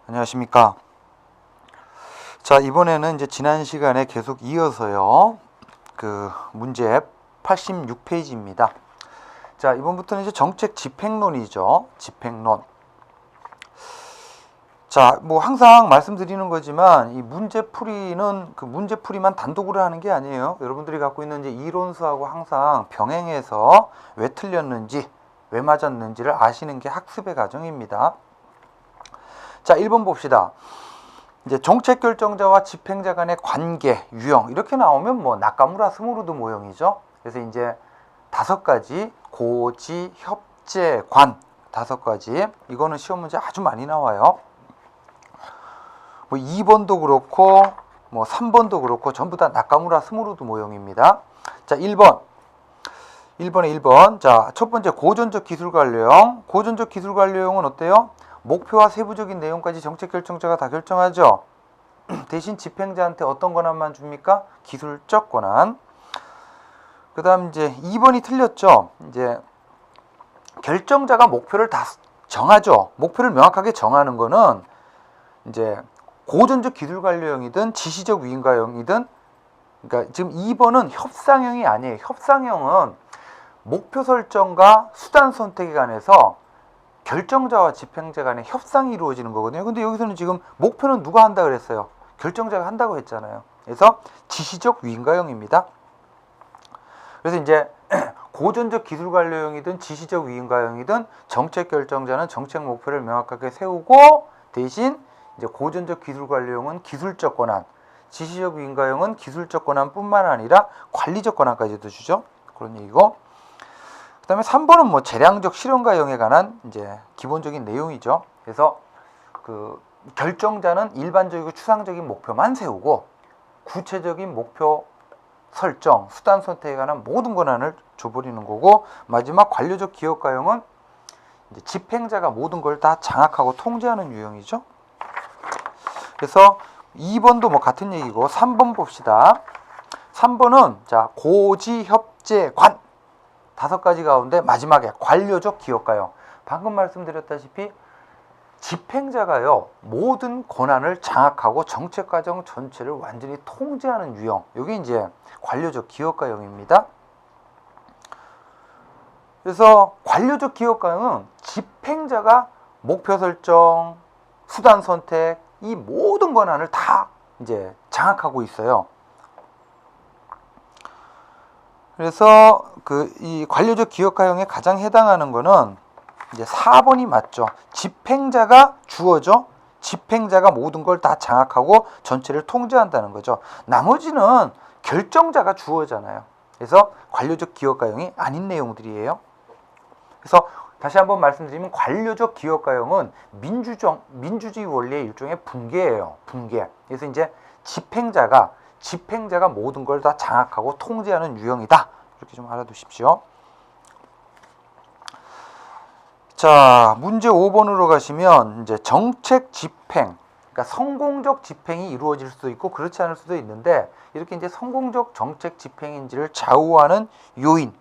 안녕하십니까. 자, 이번에는 이제 지난 시간에 계속 이어서요. 그 문제 86페이지입니다. 자, 이번부터는 이제 정책 집행론이죠. 집행론. 자, 뭐 항상 말씀드리는 거지만 이 문제풀이는 그 문제풀이만 단독으로 하는 게 아니에요. 여러분들이 갖고 있는 이제 이론수하고 항상 병행해서 왜 틀렸는지, 왜 맞았는지를 아시는 게 학습의 과정입니다. 자, 1번 봅시다. 이제 정책 결정자와 집행자 간의 관계, 유형 이렇게 나오면 뭐 나카무라 스무르드 모형이죠. 그래서 이제 5가지 고지, 협재, 관 5가지. 이거는 시험 문제 아주 많이 나와요. 뭐 2번도 그렇고 뭐 3번도 그렇고 전부 다 나카무라 스무르드 모형입니다. 자, 1번에 1번. 자, 첫 번째 고전적 기술 관료형. 고전적 기술 관료형은 어때요? 목표와 세부적인 내용까지 정책 결정자가 다 결정하죠. 대신 집행자한테 어떤 권한만 줍니까? 기술적 권한. 그 다음 이제 2번이 틀렸죠. 이제 결정자가 목표를 다 정하죠. 목표를 명확하게 정하는 거는 이제 고전적 기술 관료형이든 지시적 위임가형이든, 그러니까 지금 2번은 협상형이 아니에요. 협상형은 목표 설정과 수단 선택에 관해서 결정자와 집행자 간의 협상이 이루어지는 거거든요. 근데 여기서는 지금 목표는 누가 한다 그랬어요? 결정자가 한다고 했잖아요. 그래서 지시적 위임가형입니다. 그래서 이제 고전적 기술 관료형이든 지시적 위임가형이든 정책 결정자는 정책 목표를 명확하게 세우고, 대신 이제 고전적 기술 관료형은 기술적 권한, 지시적 위임가형은 기술적 권한뿐만 아니라 관리적 권한까지도 주죠. 그런 얘기고. 그 다음에 3번은 뭐 재량적 실현가형에 관한 이제 기본적인 내용이죠. 그래서 그 결정자는 일반적이고 추상적인 목표만 세우고 구체적인 목표 설정, 수단 선택에 관한 모든 권한을 줘버리는 거고, 마지막 관료적 기업가형은 이제 집행자가 모든 걸 다 장악하고 통제하는 유형이죠. 그래서 2번도 뭐 같은 얘기고, 3번 봅시다. 3번은 자, 고지, 협재, 관 5가지 가운데 마지막에 관료적 기업가형. 방금 말씀드렸다시피 집행자가요 모든 권한을 장악하고 정책 과정 전체를 완전히 통제하는 유형. 이게 이제 관료적 기업가형입니다. 그래서 관료적 기업가형은 집행자가 목표 설정, 수단 선택, 이 모든 권한을 다 이제 장악하고 있어요. 그래서 이 관료적 기업가형에 가장 해당하는 거는 이제 4번이 맞죠. 집행자가 주어져. 집행자가 모든 걸 다 장악하고 전체를 통제한다는 거죠. 나머지는 결정자가 주어잖아요. 그래서 관료적 기업가형이 아닌 내용들이에요. 그래서 다시 한번 말씀드리면 관료적 기업가형은 민주주의 원리의 일종의 붕괴예요. 붕괴. 그래서 이제 집행자가 모든 걸 다 장악하고 통제하는 유형이다. 이렇게 좀 알아두십시오. 자, 문제 5번으로 가시면 이제 정책 집행, 그러니까 성공적 집행이 이루어질 수도 있고 그렇지 않을 수도 있는데, 이렇게 이제 성공적 정책 집행인지를 좌우하는 요인.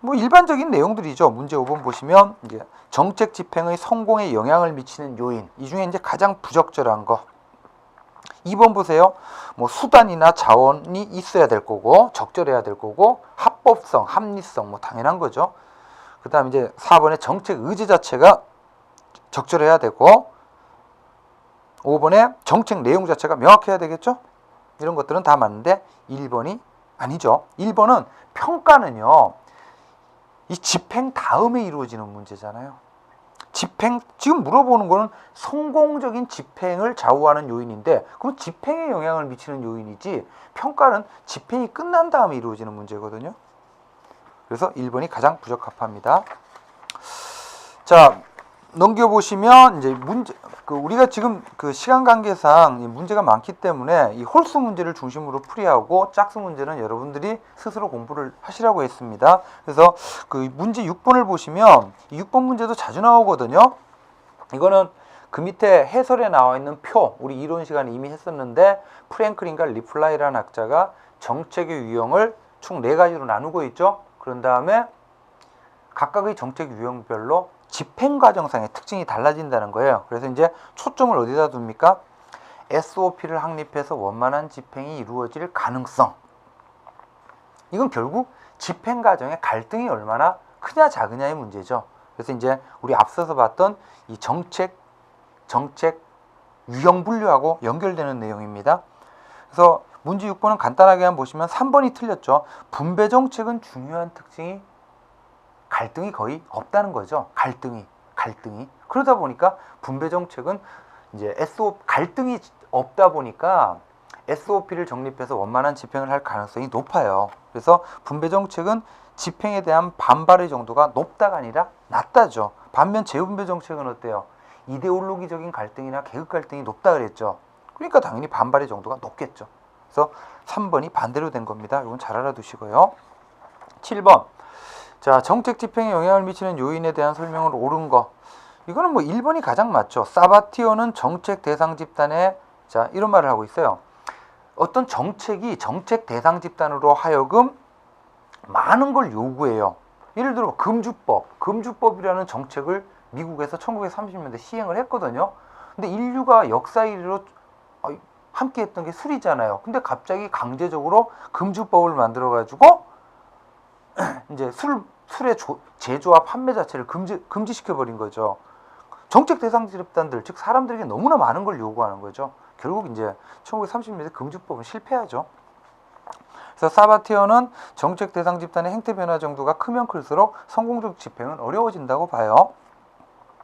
뭐 일반적인 내용들이죠. 문제 5번 보시면 이제 정책 집행의 성공에 영향을 미치는 요인. 이 중에 이제 가장 부적절한 거. 2번 보세요. 뭐 수단이나 자원이 있어야 될 거고, 적절해야 될 거고, 합법성, 합리성 뭐 당연한 거죠. 그 다음 이제 4번에 정책 의지 자체가 적절해야 되고, 5번에 정책 내용 자체가 명확해야 되겠죠. 이런 것들은 다 맞는데 1번이 아니죠. 1번은 평가는요, 이 집행 다음에 이루어지는 문제잖아요. 지금 물어보는 거는 성공적인 집행을 좌우하는 요인인데, 그럼 집행에 영향을 미치는 요인이지, 평가는 집행이 끝난 다음에 이루어지는 문제거든요. 그래서 1번이 가장 부적합합니다. 자, 넘겨보시면 이제 문제, 우리가 지금 시간 관계상 이 문제가 많기 때문에 이 홀수 문제를 중심으로 풀이하고 짝수 문제는 여러분들이 스스로 공부를 하시라고 했습니다. 그래서 문제 6번을 보시면 이 6번 문제도 자주 나오거든요. 이거는 그 밑에 해설에 나와 있는 표, 우리 이론 시간에 이미 했었는데, 프랭클린과 리플라이라는 학자가 정책의 유형을 총 4가지로 나누고 있죠. 그런 다음에 각각의 정책 유형별로 집행 과정상의 특징이 달라진다는 거예요. 그래서 이제 초점을 어디다 둡니까? SOP를 확립해서 원만한 집행이 이루어질 가능성. 이건 결국 집행 과정의 갈등이 얼마나 크냐 작으냐의 문제죠. 그래서 이제 우리 앞서서 봤던 이 정책 유형 분류하고 연결되는 내용입니다. 그래서 문제 6번은 간단하게 한번 보시면 3번이 틀렸죠. 분배 정책은 중요한 특징이 갈등이 거의 없다는 거죠. 갈등이. 그러다 보니까 분배 정책은 이제 갈등이 없다 보니까 SOP를 정립해서 원만한 집행을 할 가능성이 높아요. 그래서 분배 정책은 집행에 대한 반발의 정도가 높다가 아니라 낮다죠. 반면 재분배 정책은 어때요? 이데올로기적인 갈등이나 계급 갈등이 높다 그랬죠. 그러니까 당연히 반발의 정도가 높겠죠. 그래서 3번이 반대로 된 겁니다. 이건 잘 알아두시고요. 7번. 자, 정책 집행에 영향을 미치는 요인에 대한 설명을 옳은 거. 이거는 뭐 1번이 가장 맞죠. 사바티오는 정책 대상 집단에 자, 이런 말을 하고 있어요. 어떤 정책이 정책 대상 집단으로 하여금 많은 걸 요구해요. 예를 들어 금주법이라는 정책을 미국에서 1930년대 시행을 했거든요. 근데 인류가 역사 이르로 함께 했던 게 술이잖아요. 근데 갑자기 강제적으로 금주법을 만들어 가지고 이제 술의 제조와 판매 자체를 금지시켜 버린 거죠. 정책 대상 집단들, 즉 사람들에게 너무나 많은 걸 요구하는 거죠. 결국 이제 1930년대 금주법은 실패하죠. 그래서 사바티어는 정책 대상 집단의 행태 변화 정도가 크면 클수록 성공적 집행은 어려워진다고 봐요.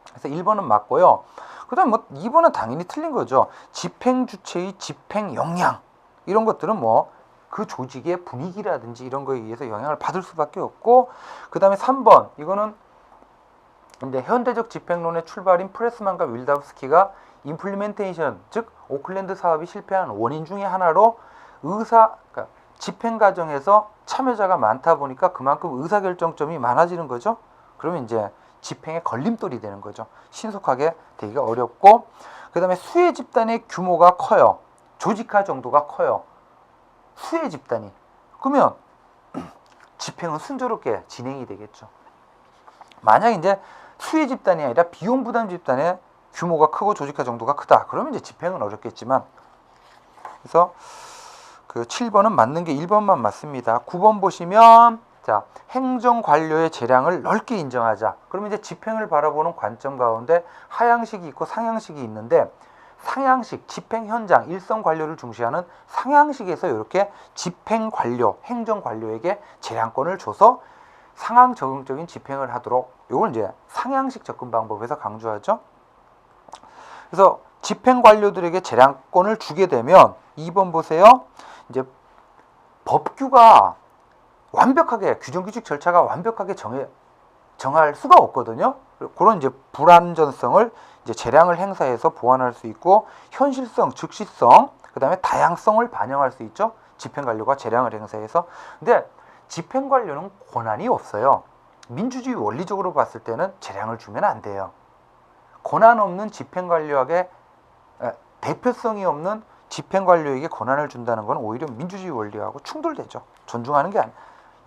그래서 1번은 맞고요. 그 다음 뭐 2번은 당연히 틀린 거죠. 집행 주체의 집행 역량 이런 것들은 뭐 그 조직의 분위기라든지 이런 거에 의해서 영향을 받을 수밖에 없고, 그 다음에 3번 이거는 이제 현대적 집행론의 출발인 프레스만과 윌다우스키가 임플리멘테이션, 즉 오클랜드 사업이 실패한 원인 중에 하나로 그러니까 집행 과정에서 참여자가 많다 보니까 그만큼 의사결정점이 많아지는 거죠. 그러면 이제 집행의 걸림돌이 되는 거죠. 신속하게 되기가 어렵고, 그 다음에 수혜 집단의 규모가 커요. 조직화 정도가 커요. 수혜 집단이. 그러면 집행은 순조롭게 진행이 되겠죠. 만약 이제 수혜 집단이 아니라 비용 부담 집단의 규모가 크고 조직화 정도가 크다. 그러면 이제 집행은 어렵겠지만, 그래서 그 7번은 맞는 게 1번만 맞습니다. 9번 보시면 자, 행정 관료의 재량을 넓게 인정하자. 그러면 이제 집행을 바라보는 관점 가운데 하향식이 있고 상향식이 있는데, 상향식, 집행 현장, 일선 관료를 중시하는 상향식에서 이렇게 집행 관료, 행정 관료에게 재량권을 줘서 상황 적응적인 집행을 하도록, 이걸 이제 상향식 접근 방법에서 강조하죠. 그래서 집행 관료들에게 재량권을 주게 되면 2번 보세요. 이제 법규가 완벽하게 규정 규칙 절차가 완벽하게 정할 수가 없거든요. 그런 이제 불완전성을 이제 재량을 행사해서 보완할 수 있고, 현실성, 즉시성, 그다음에 다양성을 반영할 수 있죠. 집행 관료가 재량을 행사해서. 근데 집행 관료는 권한이 없어요. 민주주의 원리적으로 봤을 때는 재량을 주면 안 돼요. 권한 없는 집행 관료에게 대표성이 없는 집행 관료에게 권한을 준다는 건 오히려 민주주의 원리하고 충돌되죠. 존중하는 게 아니에요.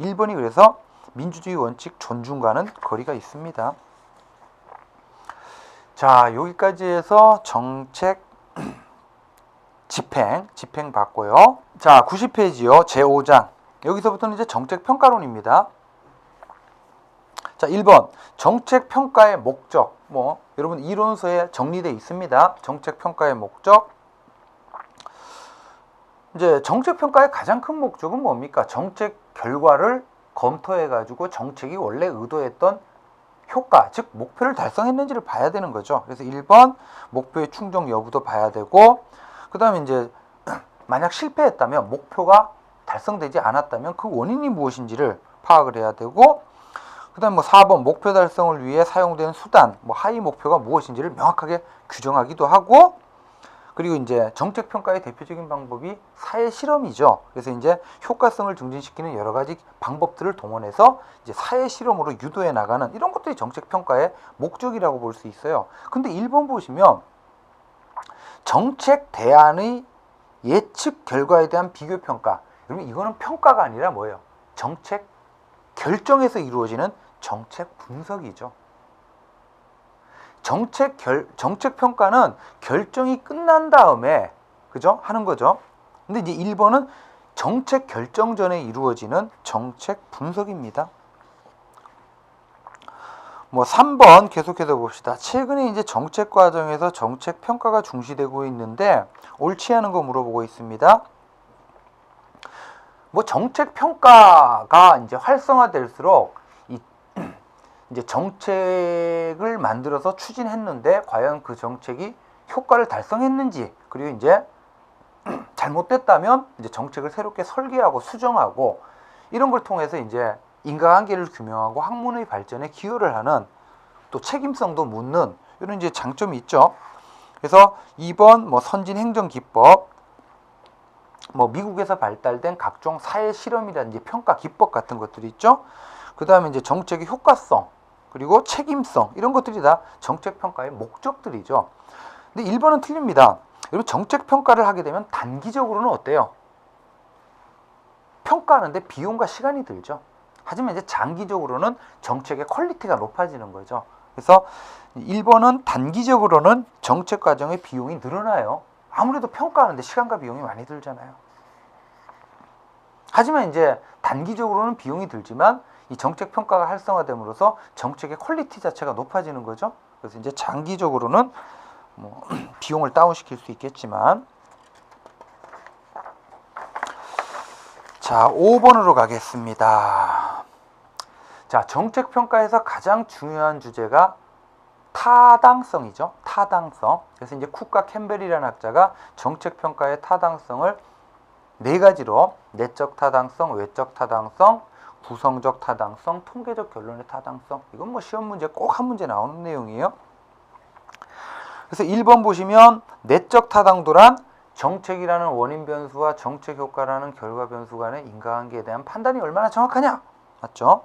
1번이 그래서 민주주의 원칙 존중과는 거리가 있습니다. 자, 여기까지 해서 정책 집행 봤고요. 자, 90페이지요. 제5장. 여기서부터는 이제 정책 평가론입니다. 자, 1번 정책 평가의 목적. 뭐 여러분 이론서에 정리되어 있습니다. 정책 평가의 목적. 이제 정책 평가의 가장 큰 목적은 뭡니까? 정책 결과를 검토해 가지고 정책이 원래 의도했던 효과, 즉 목표를 달성했는지를 봐야 되는 거죠. 그래서 1번 목표의 충족 여부도 봐야 되고, 그 다음에 이제 만약 실패했다면, 목표가 달성되지 않았다면 그 원인이 무엇인지를 파악을 해야 되고, 그 다음에 뭐 4번 목표 달성을 위해 사용된 수단, 뭐 하위 목표가 무엇인지를 명확하게 규정하기도 하고, 그리고 이제 정책 평가의 대표적인 방법이 사회 실험이죠. 그래서 이제 효과성을 증진시키는 여러 가지 방법들을 동원해서 이제 사회 실험으로 유도해 나가는 이런 것들이 정책 평가의 목적이라고 볼 수 있어요. 근데 1번 보시면 정책 대안의 예측 결과에 대한 비교 평가. 여러분 이거는 평가가 아니라 뭐예요? 정책 결정에서 이루어지는 정책 분석이죠. 정책 평가는 결정이 끝난 다음에 그죠? 하는 거죠. 근데 이제 1번은 정책 결정 전에 이루어지는 정책 분석입니다. 뭐 3번 계속해서 봅시다. 최근에 이제 정책 과정에서 정책 평가가 중시되고 있는데 옳지 않은 거 물어보고 있습니다. 뭐 정책 평가가 이제 활성화될수록 이제 정책을 만들어서 추진했는데 과연 그 정책이 효과를 달성했는지, 그리고 이제 잘못됐다면 이제 정책을 새롭게 설계하고 수정하고 이런 걸 통해서 이제 인과관계를 규명하고 학문의 발전에 기여를 하는, 또 책임성도 묻는 이런 이제 장점이 있죠. 그래서 2번 뭐 선진 행정 기법, 뭐 미국에서 발달된 각종 사회 실험이라든지 평가 기법 같은 것들이 있죠. 그 다음에 이제 정책의 효과성, 그리고 책임성, 이런 것들이 다 정책 평가의 목적들이죠. 근데 1번은 틀립니다. 여러분, 정책 평가를 하게 되면 단기적으로는 어때요? 평가하는데 비용과 시간이 들죠. 하지만 이제 장기적으로는 정책의 퀄리티가 높아지는 거죠. 그래서 1번은 단기적으로는 정책 과정의 비용이 늘어나요. 아무래도 평가하는데 시간과 비용이 많이 들잖아요. 하지만 이제 단기적으로는 비용이 들지만 이 정책 평가가 활성화됨으로써 정책의 퀄리티 자체가 높아지는 거죠. 그래서 이제 장기적으로는 뭐 비용을 다운시킬 수 있겠지만, 자, 5번으로 가겠습니다. 자, 정책 평가에서 가장 중요한 주제가 타당성이죠. 타당성. 그래서 이제 쿡과 캠벨이라는 학자가 정책 평가의 타당성을 네 가지로 내적 타당성, 외적 타당성, 구성적 타당성, 통계적 결론의 타당성. 이건 뭐 시험 문제 꼭 한 문제 나오는 내용이에요. 그래서 1번 보시면 내적 타당도란 정책이라는 원인 변수와 정책 효과라는 결과 변수 간의 인과관계에 대한 판단이 얼마나 정확하냐. 맞죠?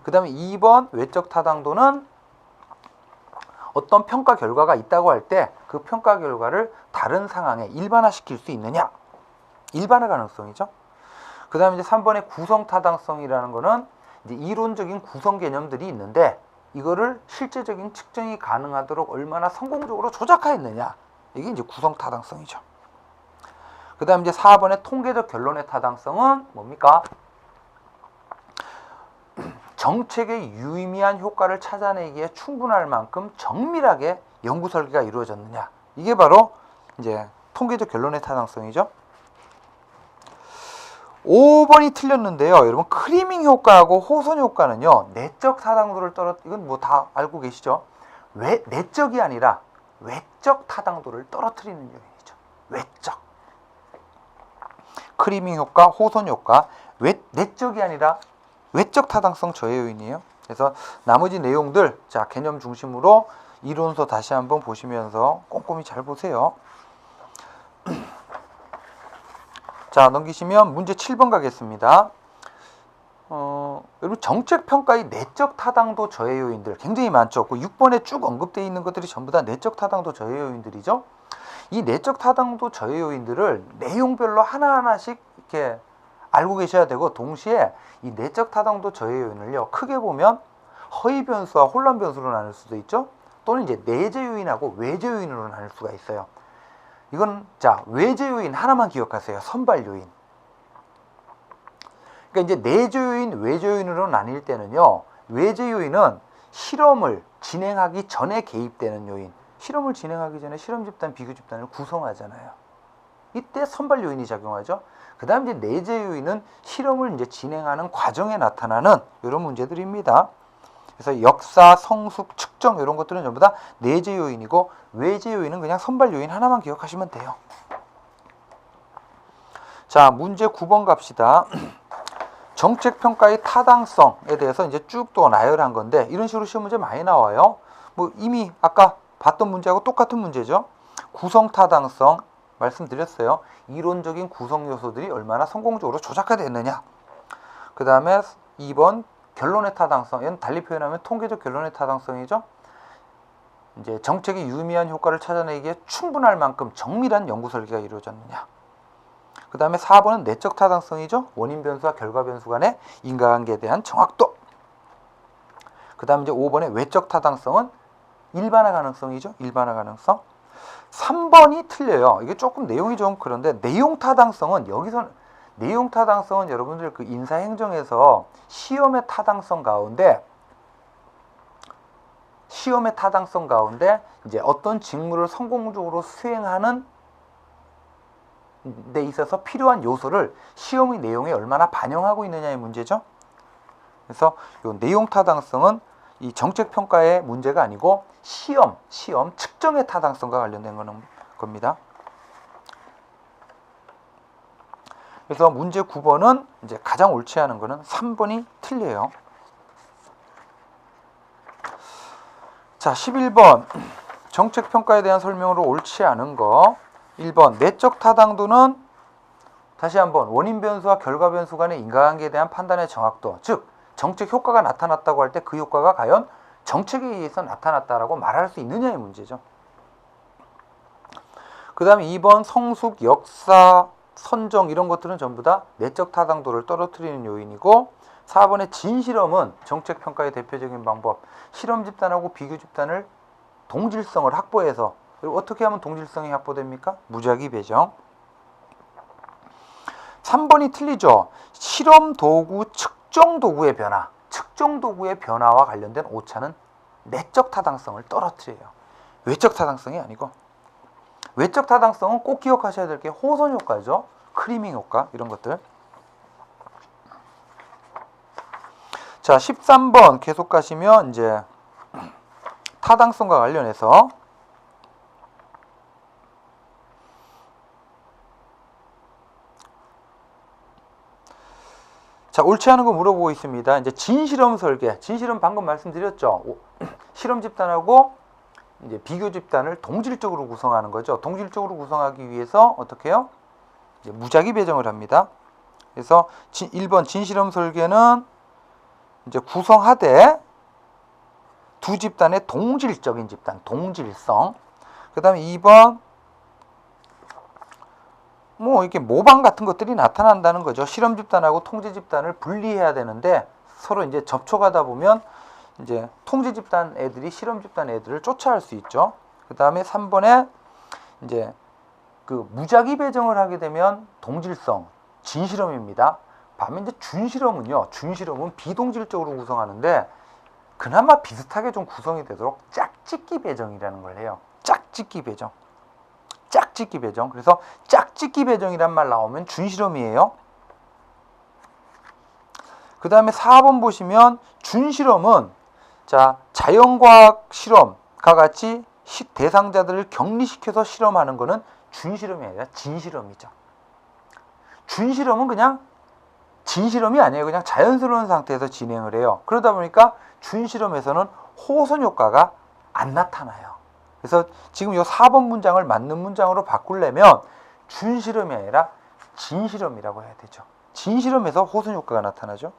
그 다음에 2번 외적 타당도는 어떤 평가 결과가 있다고 할 때 그 평가 결과를 다른 상황에 일반화시킬 수 있느냐. 일반화 가능성이죠. 그 다음에 이제 3번의 구성 타당성이라는 거는 이제 이론적인 구성 개념들이 있는데 이거를 실제적인 측정이 가능하도록 얼마나 성공적으로 조작하였느냐. 이게 이제 구성 타당성이죠. 그 다음 이제 4번의 통계적 결론의 타당성은 뭡니까? 정책의 유의미한 효과를 찾아내기에 충분할 만큼 정밀하게 연구 설계가 이루어졌느냐. 이게 바로 이제 통계적 결론의 타당성이죠. 5번이 틀렸는데요. 여러분, 크리밍 효과하고 호선 효과는요, 내적 타당도를 이건 뭐 다 알고 계시죠? 내적이 아니라 외적 타당도를 떨어뜨리는 요인이죠. 외적. 크리밍 효과, 호선 효과, 내적이 아니라 외적 타당성 저해 요인이에요. 그래서 나머지 내용들, 자, 개념 중심으로 이론서 다시 한번 보시면서 꼼꼼히 잘 보세요. 자, 넘기시면 문제 7번 가겠습니다. 여러분, 정책평가의 내적 타당도 저해 요인들 굉장히 많죠. 그 6번에 쭉 언급되어 있는 것들이 전부 다 내적 타당도 저해 요인들이죠. 이 내적 타당도 저해 요인들을 내용별로 하나하나씩 이렇게 알고 계셔야 되고, 동시에 이 내적 타당도 저해 요인을요, 크게 보면 허위 변수와 혼란 변수로 나눌 수도 있죠. 또는 이제 내재 요인하고 외재 요인으로 나눌 수가 있어요. 이건 자, 외재 요인 하나만 기억하세요. 선발 요인. 그러니까 이제 내재 요인, 외재 요인으로 나뉠 때는요, 외재 요인은 실험을 진행하기 전에 개입되는 요인. 실험을 진행하기 전에 실험 집단, 비교 집단을 구성하잖아요. 이때 선발 요인이 작용하죠. 그 다음 이제 내재 요인은 실험을 이제 진행하는 과정에 나타나는 이런 문제들입니다. 그래서 역사, 성숙, 측정 이런 것들은 전부 다 내재 요인이고, 외재 요인은 그냥 선발 요인 하나만 기억하시면 돼요. 자, 문제 9번 갑시다. 정책평가의 타당성에 대해서 이제 쭉 또 나열한 건데, 이런 식으로 시험 문제 많이 나와요. 뭐 이미 아까 봤던 문제하고 똑같은 문제죠. 구성 타당성 말씀드렸어요. 이론적인 구성 요소들이 얼마나 성공적으로 조작화됐느냐. 그 다음에 2번 결론의 타당성. 얘는 달리 표현하면 통계적 결론의 타당성이죠. 이제 정책의 유의미한 효과를 찾아내기에 충분할 만큼 정밀한 연구 설계가 이루어졌느냐. 그 다음에 4번은 내적 타당성이죠. 원인 변수와 결과 변수 간의 인과관계에 대한 정확도. 그 다음에 이제 5번의 외적 타당성은 일반화 가능성이죠. 일반화 가능성. 3번이 틀려요. 이게 조금 내용이 좀 그런데 내용 타당성은 여러분들 그 인사행정에서 시험의 타당성 가운데 이제 어떤 직무를 성공적으로 수행하는 데 있어서 필요한 요소를 시험의 내용에 얼마나 반영하고 있느냐의 문제죠. 그래서 이 내용 타당성은 이 정책 평가의 문제가 아니고 시험 측정의 타당성과 관련된 겁니다. 그래서 문제 9번은 이제 가장 옳지 않은 거는 3번이 틀려요. 자, 11번 정책 평가에 대한 설명으로 옳지 않은 거. 1번 내적 타당도는 다시 한번 원인 변수와 결과 변수 간의 인과관계에 대한 판단의 정확도, 즉 정책 효과가 나타났다고 할 때 그 효과가 과연 정책에 의해서 나타났다라고 말할 수 있느냐의 문제죠. 그 다음에 2번 성숙, 역사, 선정 이런 것들은 전부 다 내적 타당도를 떨어뜨리는 요인이고, 4번의 진실험은 정책 평가의 대표적인 방법, 실험 집단하고 비교 집단을 동질성을 확보해서, 그리고 어떻게 하면 동질성이 확보됩니까? 무작위 배정. 3번이 틀리죠. 실험 도구, 측정 도구의 변화, 측정 도구의 변화와 관련된 오차는 내적 타당성을 떨어뜨려요. 외적 타당성이 아니고. 외적 타당성은 꼭 기억하셔야 될 게 호선 효과죠. 크리밍 효과 이런 것들. 자, 13번 계속 가시면 이제 타당성과 관련해서 자, 옳지 않은 거 물어보고 있습니다. 이제 진실험 설계. 진실험 방금 말씀드렸죠. 실험 집단하고 이제 비교 집단을 동질적으로 구성하는 거죠. 동질적으로 구성하기 위해서 어떻게 해요? 이제 무작위 배정을 합니다. 그래서 1번 진실험 설계는 이제 구성하되 두 집단의 동질적인 집단, 동질성. 그 다음에 2번 뭐 이렇게 모방 같은 것들이 나타난다는 거죠. 실험 집단하고 통제 집단을 분리해야 되는데 서로 이제 접촉하다 보면 이제 통제 집단 애들이 실험 집단 애들을 쫓아갈 수 있죠. 그 다음에 3번에 이제 그 무작위 배정을 하게 되면 동질성, 진실험입니다. 반면 이제 준실험은요. 준실험은 비동질적으로 구성하는데 그나마 비슷하게 좀 구성이 되도록 짝짓기 배정이라는 걸 해요. 짝짓기 배정. 짝짓기 배정. 그래서 짝짓기 배정이란 말 나오면 준실험이에요. 그 다음에 4번 보시면 준실험은 자, 자연과학 실험과 같이 대상자들을 격리시켜서 실험하는 거는 준실험이 아니라 진실험이죠. 준실험은 그냥 진실험이 아니에요. 그냥 자연스러운 상태에서 진행을 해요. 그러다 보니까 준실험에서는 호선 효과가 안 나타나요. 그래서 지금 이 4번 문장을 맞는 문장으로 바꾸려면 준실험이 아니라 진실험이라고 해야 되죠. 진실험에서 호선 효과가 나타나죠.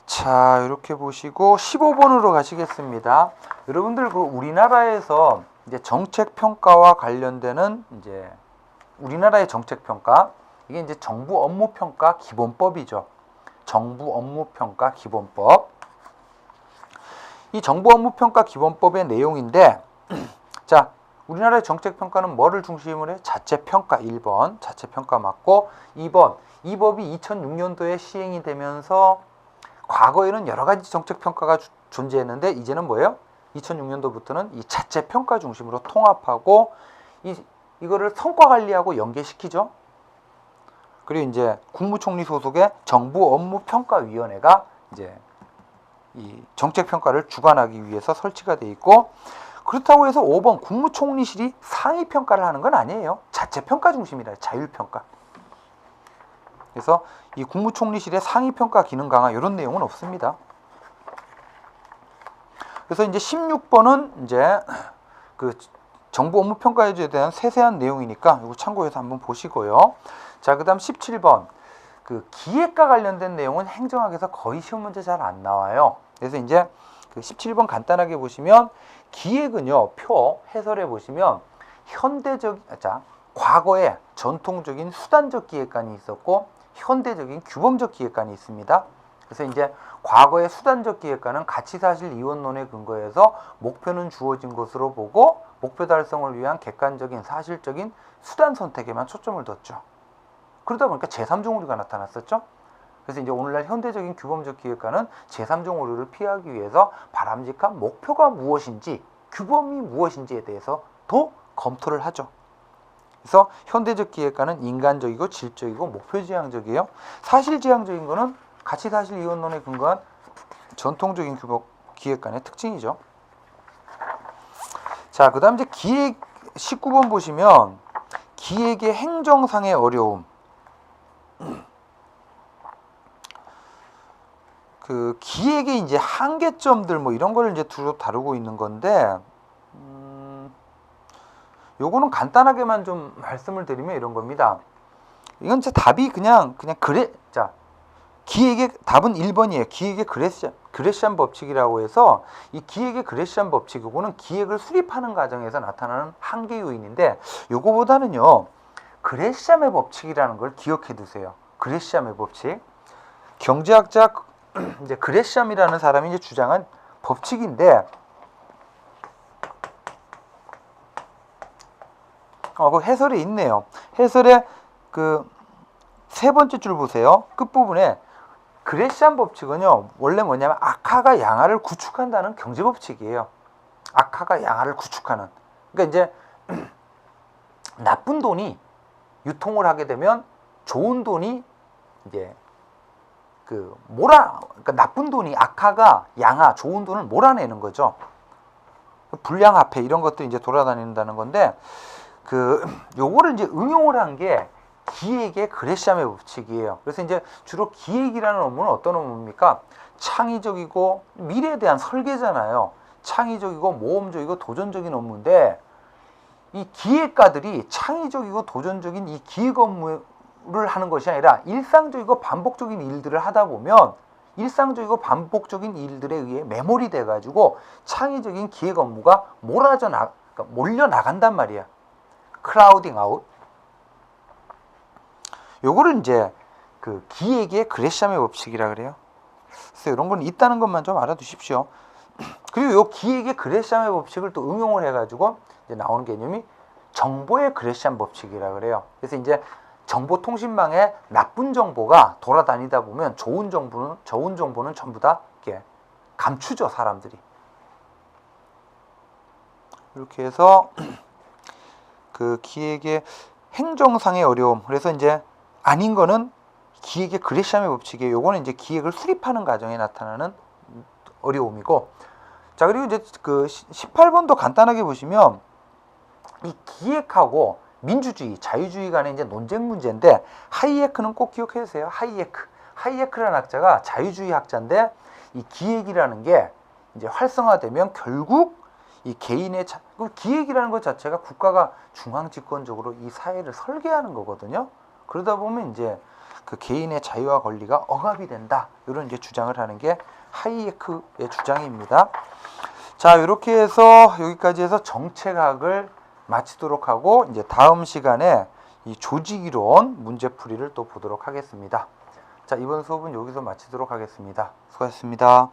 자, 이렇게 보시고 15번으로 가시겠습니다. 여러분들 그 우리나라에서 이제 정책 평가와 관련되는 이제 우리나라의 정책 평가, 이게 이제 정부 업무 평가 기본법이죠. 정부 업무 평가 기본법. 이 정부 업무 평가 기본법의 내용인데 자, 우리나라의 정책 평가는 뭐를 중심으로 해? 자체 평가 1번. 자체 평가 맞고 2번. 이 법이 2006년도에 시행이 되면서 과거에는 여러 가지 정책 평가가 존재했는데 이제는 뭐예요? 2006년도부터는 이 자체 평가 중심으로 통합하고 이거를 성과 관리하고 연계시키죠. 그리고 이제 국무총리 소속의 정부 업무 평가위원회가 이제 이 정책 평가를 주관하기 위해서 설치가 돼 있고, 그렇다고 해서 5번 국무총리실이 상위 평가를 하는 건 아니에요. 자체 평가 중심이라 자율 평가. 그래서 이 국무총리실의 상위 평가 기능 강화 이런 내용은 없습니다. 그래서 이제 16번은 이제 그 정부 업무 평가에 대한 세세한 내용이니까 이거 참고해서 한번 보시고요. 자, 그다음 17번 그 기획과 관련된 내용은 행정학에서 거의 시험 문제 잘 안 나와요. 그래서 이제 그 17번 간단하게 보시면 기획은요, 표 해설해 보시면 과거에 전통적인 수단적 기획관이 있었고 현대적인 규범적 기획관이 있습니다. 그래서 이제 과거의 수단적 기획과는 가치사실 이원론에 근거해서 목표는 주어진 것으로 보고 목표 달성을 위한 객관적인 사실적인 수단 선택에만 초점을 뒀죠. 그러다 보니까 제3종 오류가 나타났었죠. 그래서 이제 오늘날 현대적인 규범적 기획과는 제3종 오류를 피하기 위해서 바람직한 목표가 무엇인지, 규범이 무엇인지에 대해서 더 검토를 하죠. 그래서 현대적 기획과는 인간적이고 질적이고 목표지향적이에요. 사실지향적인 거는 가치사실 이원론에 근거한 전통적인 기획관의 특징이죠. 자, 그 다음 이제 기획 19번 보시면 기획의 행정상의 어려움. 그 기획의 이제 한계점들 뭐 이런 걸 이제 두루 다루고 있는 건데, 요거는 간단하게만 좀 말씀을 드리면 이런 겁니다. 이건 제 답이 그냥 그래. 자, 기획의 답은 1번이에요. 기획의 그레시안 법칙이라고 해서 이 기획의 그레시안 법칙, 요거는 기획을 수립하는 과정에서 나타나는 한계 요인인데, 요거보다는요 그레시암의 법칙이라는 걸 기억해 두세요. 그레시암의 법칙. 경제학자 이제 그레시암이라는 사람이 이제 주장한 법칙인데, 그 해설에 있네요. 해설에 그 세 번째 줄 보세요. 끝부분에 그레시안 법칙은요, 원래 뭐냐면 악화가 양화를 구축한다는 경제 법칙이에요. 악화가 양화를 구축하는. 그러니까 이제 나쁜 돈이 유통을 하게 되면 좋은 돈이 이제 그러니까 나쁜 돈이 악화가 양화, 좋은 돈을 몰아내는 거죠. 불량화폐 이런 것들이 이제 돌아다닌다는 건데, 요거를 이제 응용을 한 게 기획의 그레시암의 법칙이에요. 그래서 이제 주로 기획이라는 업무는 어떤 업무입니까? 창의적이고 미래에 대한 설계잖아요. 창의적이고 모험적이고 도전적인 업무인데, 이 기획가들이 창의적이고 도전적인 이 기획 업무를 하는 것이 아니라 일상적이고 반복적인 일들을 하다 보면 일상적이고 반복적인 일들에 의해 매몰이 돼가지고 창의적인 기획 업무가 그러니까 몰려 나간단 말이야. 크라우딩 아웃. 요거를 이제 그 기획의 그레시암의 법칙이라 그래요. 그래서 이런 건 있다는 것만 좀 알아두십시오. 그리고 요 기획의 그레시암의 법칙을 또 응용을 해가지고 이제 나오는 개념이 정보의 그레시암 법칙이라 그래요. 그래서 이제 정보통신망에 나쁜 정보가 돌아다니다 보면 좋은 정보는 전부 다 이렇게 감추죠, 사람들이. 이렇게 해서 그 기획의 행정상의 어려움. 그래서 이제 아닌 거는 기획의 그레시암의 법칙이에요. 요거는 이제 기획을 수립하는 과정에 나타나는 어려움이고. 자, 그리고 이제 그 18번도 간단하게 보시면 이 기획하고 민주주의, 자유주의 간의 이제 논쟁 문제인데, 하이에크는 꼭 기억해 주세요. 하이에크라는 학자가 자유주의 학자인데, 이 기획이라는 게 이제 활성화되면 결국 이 개인의 기획이라는 것 자체가 국가가 중앙 집권적으로 이 사회를 설계하는 거거든요. 그러다 보면 이제 그 개인의 자유와 권리가 억압이 된다. 이런 이제 주장을 하는 게 하이에크의 주장입니다. 자, 이렇게 해서 여기까지 해서 정책학을 마치도록 하고, 이제 다음 시간에 이 조직이론 문제풀이를 또 보도록 하겠습니다. 자, 이번 수업은 여기서 마치도록 하겠습니다. 수고하셨습니다.